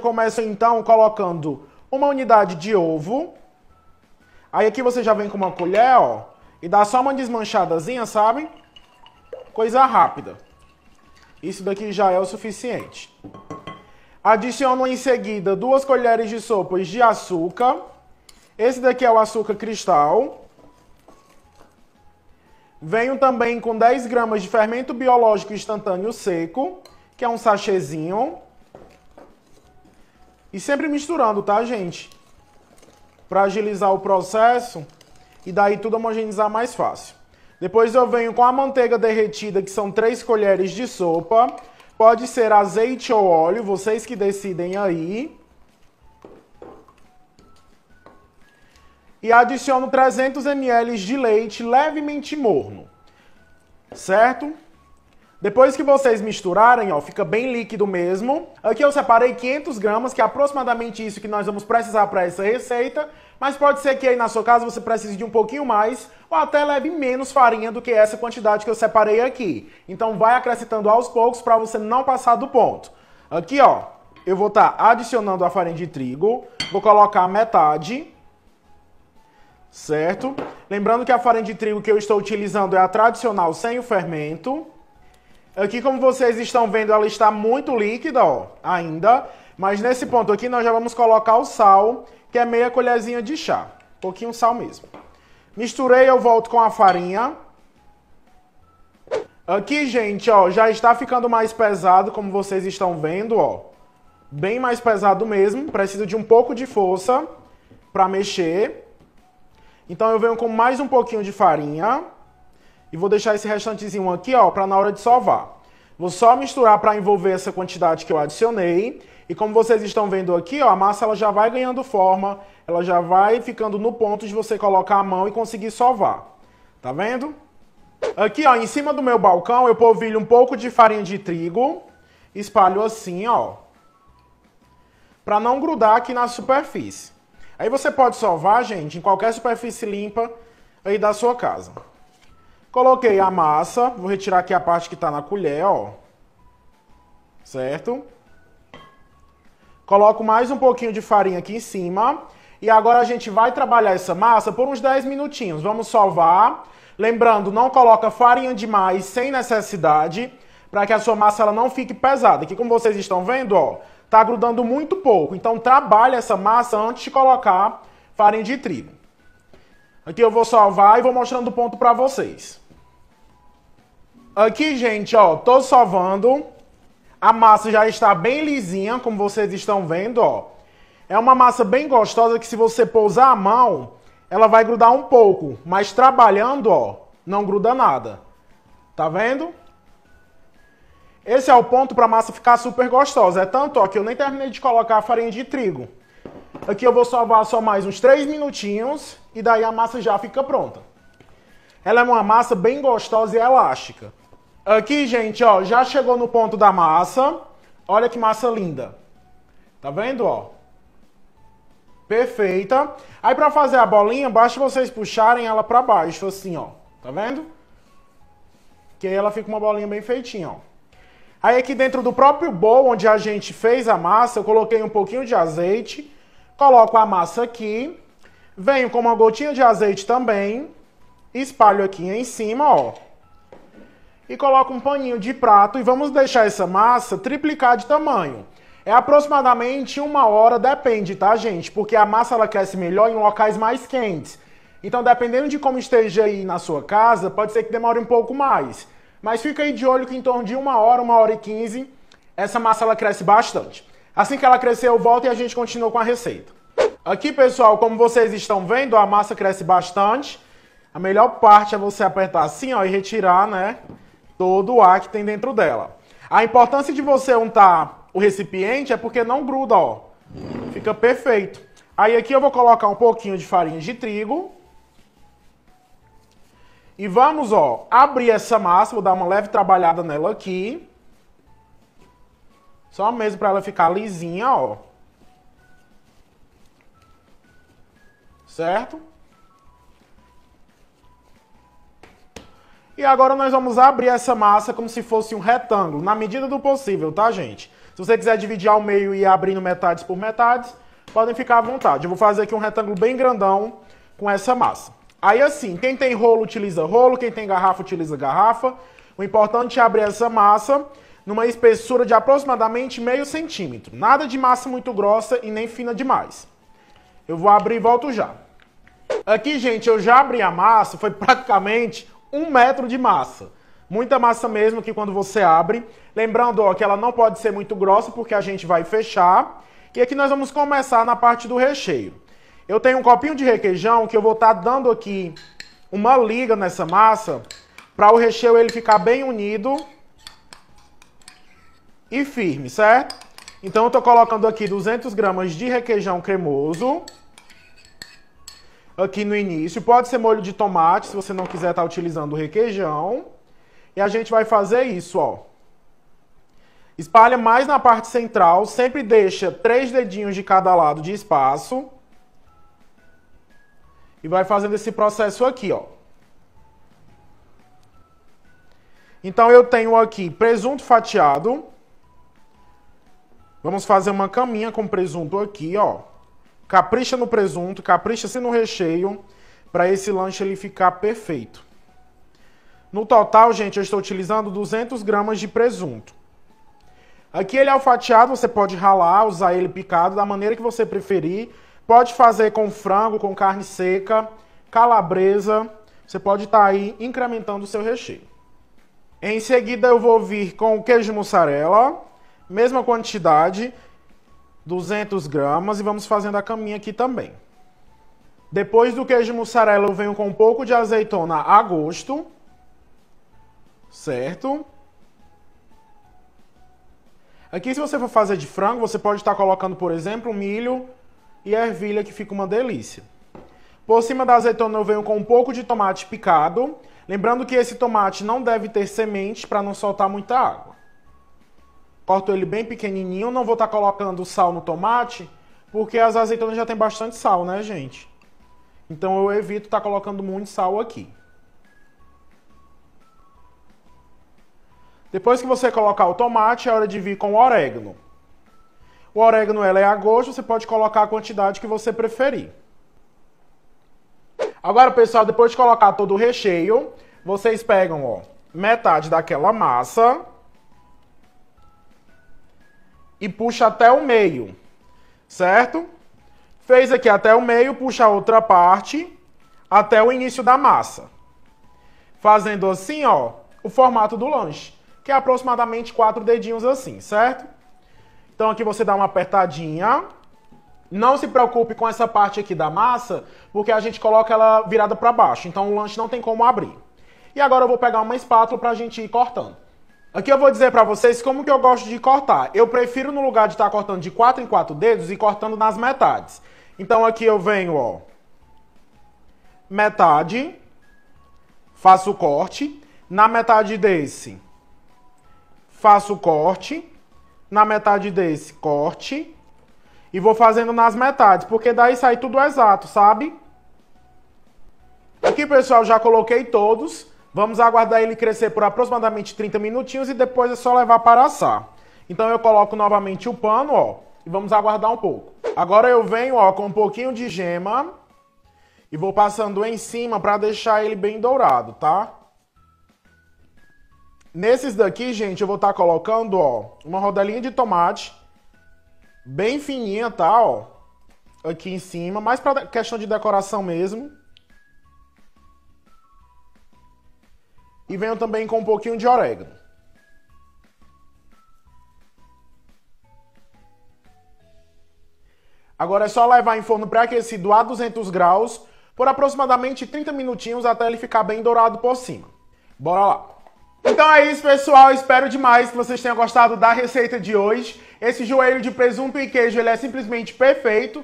começo então colocando uma unidade de ovo. Aí aqui você já vem com uma colher, ó, e dá só uma desmanchadazinha, sabe? Coisa rápida. Isso daqui já é o suficiente. Adiciono em seguida 2 colheres de sopa de açúcar. Esse daqui é o açúcar cristal. Venho também com 10 gramas de fermento biológico instantâneo seco, que é um sachêzinho. E sempre misturando, tá, gente? Para agilizar o processo e daí tudo homogeneizar mais fácil. Depois eu venho com a manteiga derretida, que são 3 colheres de sopa. Pode ser azeite ou óleo, vocês que decidem aí. E adiciono 300 ml de leite levemente morno, certo? Depois que vocês misturarem, ó, fica bem líquido mesmo. Aqui eu separei 500 gramas, que é aproximadamente isso que nós vamos precisar para essa receita. Mas pode ser que aí na sua casa você precise de um pouquinho mais, ou até leve menos farinha do que essa quantidade que eu separei aqui. Então vai acrescentando aos poucos para você não passar do ponto. Aqui, ó, eu vou estar adicionando a farinha de trigo. Vou colocar metade. Certo? Lembrando que a farinha de trigo que eu estou utilizando é a tradicional sem o fermento. Aqui, como vocês estão vendo, ela está muito líquida, ó, ainda. Mas nesse ponto aqui nós já vamos colocar o sal, que é meia colherzinha de chá. Pouquinho sal mesmo. Misturei, eu volto com a farinha. Aqui, gente, ó, já está ficando mais pesado, como vocês estão vendo, ó. Bem mais pesado mesmo. Precisa de um pouco de força para mexer. Então eu venho com mais um pouquinho de farinha e vou deixar esse restantezinho aqui, ó, para na hora de sovar. Vou só misturar para envolver essa quantidade que eu adicionei. E como vocês estão vendo aqui, ó, a massa ela já vai ganhando forma, ela já vai ficando no ponto de você colocar a mão e conseguir sovar. Tá vendo? Aqui, ó, em cima do meu balcão eu polvilho um pouco de farinha de trigo, espalho assim, ó, para não grudar aqui na superfície. Aí você pode sovar, gente, em qualquer superfície limpa aí da sua casa. Coloquei a massa, vou retirar aqui a parte que está na colher, ó. Certo? Coloco mais um pouquinho de farinha aqui em cima. E agora a gente vai trabalhar essa massa por uns 10 minutinhos. Vamos sovar. Lembrando, não coloca farinha demais sem necessidade, para que a sua massa ela não fique pesada. Aqui, como vocês estão vendo, ó, tá grudando muito pouco. Então trabalhe essa massa antes de colocar farinha de trigo. Aqui eu vou sovar e vou mostrando o ponto para vocês. Aqui, gente, ó, tô sovando. A massa já está bem lisinha, como vocês estão vendo, ó. É uma massa bem gostosa que se você pousar a mão, ela vai grudar um pouco. Mas trabalhando, ó, não gruda nada. Tá vendo? Esse é o ponto para a massa ficar super gostosa. É tanto, ó, que eu nem terminei de colocar a farinha de trigo. Aqui eu vou sovar só mais uns 3 minutinhos e daí a massa já fica pronta. Ela é uma massa bem gostosa e elástica. Aqui, gente, ó, já chegou no ponto da massa. Olha que massa linda. Tá vendo, ó? Perfeita. Aí para fazer a bolinha, basta vocês puxarem ela para baixo, assim, ó. Tá vendo? Que aí ela fica uma bolinha bem feitinha, ó. Aí aqui dentro do próprio bowl onde a gente fez a massa, eu coloquei um pouquinho de azeite. Coloco a massa aqui. Venho com uma gotinha de azeite também. Espalho aqui em cima, ó. E coloco um paninho de prato e vamos deixar essa massa triplicar de tamanho. É aproximadamente 1 hora, depende, tá, gente? Porque a massa ela cresce melhor em locais mais quentes. Então, dependendo de como esteja aí na sua casa, pode ser que demore um pouco mais. Mas fica aí de olho que em torno de 1 hora, 1 hora e 15, essa massa ela cresce bastante. Assim que ela crescer, eu volto e a gente continua com a receita. Aqui, pessoal, como vocês estão vendo, a massa cresce bastante. A melhor parte é você apertar assim, ó, e retirar, né, todo o ar que tem dentro dela. A importância de você untar o recipiente é porque não gruda, ó. Fica perfeito. Aí aqui eu vou colocar um pouquinho de farinha de trigo. E vamos, ó, abrir essa massa, vou dar uma leve trabalhada nela aqui. Só mesmo para ela ficar lisinha, ó. Certo? E agora nós vamos abrir essa massa como se fosse um retângulo, na medida do possível, tá, gente? Se você quiser dividir ao meio e ir abrindo metades por metades, podem ficar à vontade. Eu vou fazer aqui um retângulo bem grandão com essa massa. Aí assim, quem tem rolo utiliza rolo, quem tem garrafa utiliza garrafa. O importante é abrir essa massa numa espessura de aproximadamente meio centímetro. Nada de massa muito grossa e nem fina demais. Eu vou abrir e volto já. Aqui, gente, eu já abri a massa, foi praticamente 1 metro de massa. Muita massa mesmo que quando você abre. Lembrando, ó, que ela não pode ser muito grossa porque a gente vai fechar. E aqui nós vamos começar na parte do recheio. Eu tenho um copinho de requeijão que eu vou estar dando aqui uma liga nessa massa para o recheio ele ficar bem unido e firme, certo? Então eu estou colocando aqui 200 gramas de requeijão cremoso. Aqui no início. Pode ser molho de tomate, se você não quiser estar utilizando o requeijão. E a gente vai fazer isso, ó. Espalha mais na parte central. Sempre deixa 3 dedinhos de cada lado de espaço. E vai fazendo esse processo aqui, ó. Então eu tenho aqui presunto fatiado. Vamos fazer uma caminha com presunto aqui, ó. Capricha no presunto, capricha-se no recheio, para esse lanche ele ficar perfeito. No total, gente, eu estou utilizando 200 gramas de presunto. Aqui ele é fatiado, você pode ralar, usar ele picado, da maneira que você preferir. Pode fazer com frango, com carne seca, calabresa. Você pode estar aí incrementando o seu recheio. Em seguida eu vou vir com o queijo mussarela, mesma quantidade, 200 gramas, e vamos fazendo a caminha aqui também. Depois do queijo mussarela eu venho com um pouco de azeitona a gosto, certo? Aqui se você for fazer de frango, você pode estar colocando, por exemplo, milho e ervilha, que fica uma delícia. Por cima da azeitona eu venho com um pouco de tomate picado, lembrando que esse tomate não deve ter semente para não soltar muita água. Corto ele bem pequenininho, não vou estar colocando sal no tomate, porque as azeitonas já tem bastante sal, né, gente? Então eu evito estar colocando muito sal aqui. Depois que você colocar o tomate, é hora de vir com o orégano. O orégano ela é a gosto, você pode colocar a quantidade que você preferir. Agora, pessoal, depois de colocar todo o recheio, vocês pegam, ó, metade daquela massa e puxa até o meio, certo? Fez aqui até o meio, puxa a outra parte até o início da massa. Fazendo assim, ó, o formato do lanche, que é aproximadamente 4 dedinhos assim, certo? Então aqui você dá uma apertadinha. Não se preocupe com essa parte aqui da massa, porque a gente coloca ela virada para baixo, então o lanche não tem como abrir. E agora eu vou pegar uma espátula pra gente ir cortando. Aqui eu vou dizer pra vocês como que eu gosto de cortar. Eu prefiro, no lugar de estar cortando de 4 em 4 dedos, ir cortando nas metades. Então aqui eu venho, ó, metade, faço o corte, na metade desse, faço o corte, na metade desse, corte, e vou fazendo nas metades, porque daí sai tudo exato, sabe? Aqui, pessoal, já coloquei todos. Vamos aguardar ele crescer por aproximadamente 30 minutinhos e depois é só levar para assar. Então eu coloco novamente o pano, ó, e vamos aguardar um pouco. Agora eu venho, ó, com um pouquinho de gema e vou passando em cima para deixar ele bem dourado, tá? Nesses daqui, gente, eu vou estar colocando, ó, uma rodelinha de tomate bem fininha, tá, ó, aqui em cima, mais para questão de decoração mesmo. E venho também com um pouquinho de orégano. Agora é só levar em forno pré-aquecido a 200 graus por aproximadamente 30 minutinhos até ele ficar bem dourado por cima. Bora lá! Então é isso, pessoal. Espero demais que vocês tenham gostado da receita de hoje. Esse joelho de presunto e queijo ele é simplesmente perfeito.